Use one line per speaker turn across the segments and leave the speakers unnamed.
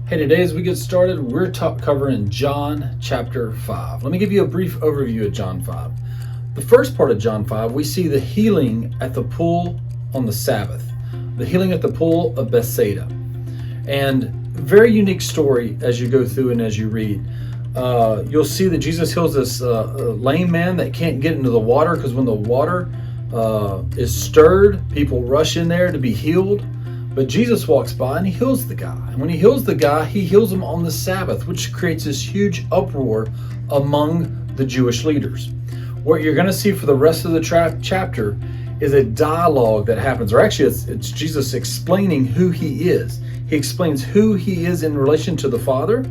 Hey, today as we get started, we're covering John chapter 5. Let me give you a brief overview of John 5. The first part of John 5, we see the healing at the pool on the Sabbath, the healing at the pool of Bethsaida. And very unique story as you go through and as you read. You'll see that Jesus heals this lame man that can't get into the water because when the water is stirred, people rush in there to be healed. But Jesus walks by and he heals the guy. And when he heals the guy, he heals him on the Sabbath, which creates this huge uproar among the Jewish leaders. What you're going to see for the rest of the chapter is a dialogue that happens, or actually it's Jesus explaining who he is. He explains who he is in relation to the Father.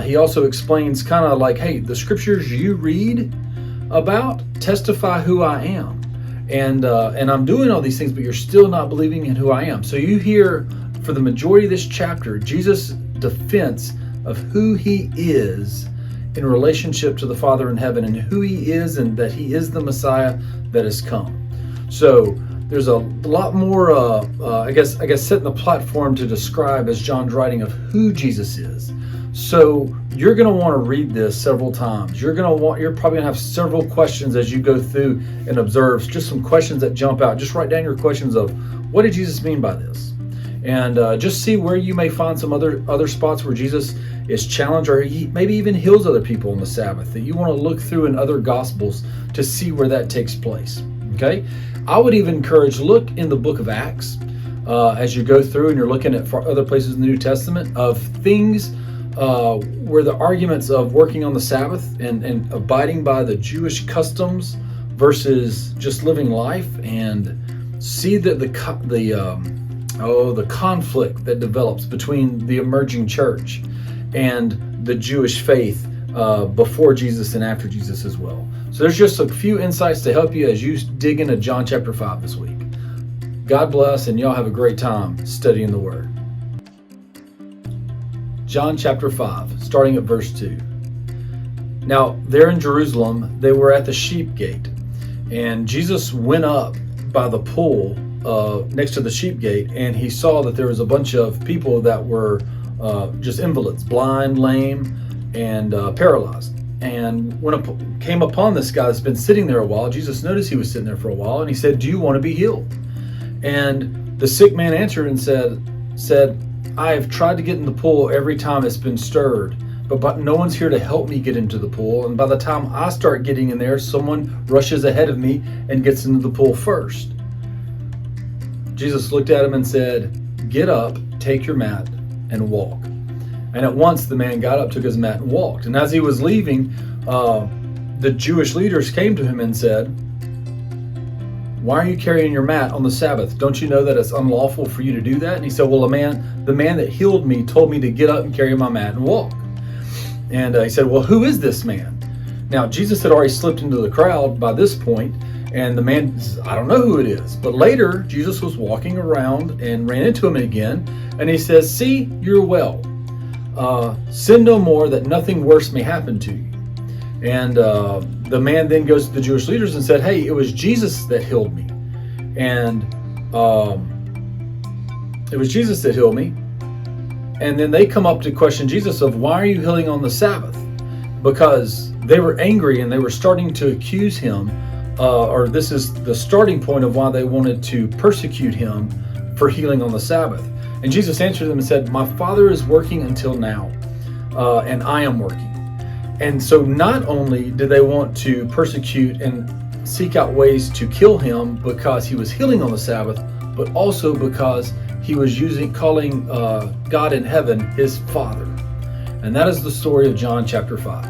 He also explains kind of like, hey, the scriptures you read about testify who I am. And I'm doing all these things, but you're still not believing in who I am. So you hear, for the majority of this chapter, Jesus' defense of who he is in relationship to the Father in heaven and who he is and that he is the Messiah that has come. So there's a lot more, I guess, setting the platform to describe as John's writing of who Jesus is. So you're going to want to read this several times. You're probably going to have several questions as you go through and observe. Just some questions that jump out. Just write down your questions of what did Jesus mean by this, and just see where you may find some other spots where Jesus is challenged, or he maybe even heals other people on the Sabbath that you want to look through in other Gospels to see where that takes place. Okay, I would even encourage look in the book of Acts as you go through and you're looking at other places in the New Testament of things. Where the arguments of working on the Sabbath and abiding by the Jewish customs versus just living life, and see that the conflict that develops between the emerging church and the Jewish faith before Jesus and after Jesus as well. So there's just a few insights to help you as you dig into John chapter 5 this week. God bless, and y'all have a great time studying the Word. John chapter 5, starting at verse 2. Now, there in Jerusalem, they were at the sheep gate, and Jesus went up by the pool next to the sheep gate, and he saw that there was a bunch of people that were just invalids, blind, lame, and paralyzed. And when it came upon this guy that's been sitting there a while, Jesus noticed he was sitting there for a while, and he said, "Do you want to be healed?" And the sick man answered and said, "I have tried to get in the pool every time it's been stirred, but no one's here to help me get into the pool. And by the time I start getting in there, someone rushes ahead of me and gets into the pool first." Jesus looked at him and said, "Get up, take your mat, and walk." And at once the man got up, took his mat, and walked. And as he was leaving, the Jewish leaders came to him and said, "Why are you carrying your mat on the Sabbath? Don't you know that it's unlawful for you to do that?" And he said, "Well, the man that healed me told me to get up and carry my mat and walk." And he said, "Well, who is this man?" Now, Jesus had already slipped into the crowd by this point, and the man says, "I don't know who it is." But later, Jesus was walking around and ran into him again, and he says, "See, you're well. Sin no more, that nothing worse may happen to you." And the man then goes to the Jewish leaders and said, "Hey, it was Jesus that healed me. And it was Jesus that healed me." And then they come up to question Jesus of, "Why are you healing on the Sabbath?" Because they were angry and they were starting to accuse him, or this is the starting point of why they wanted to persecute him for healing on the Sabbath. And Jesus answered them and said, "My Father is working until now, and I am working." And so not only did they want to persecute and seek out ways to kill him because he was healing on the Sabbath, but also because he was calling God in heaven his Father. And that is the story of John chapter 5.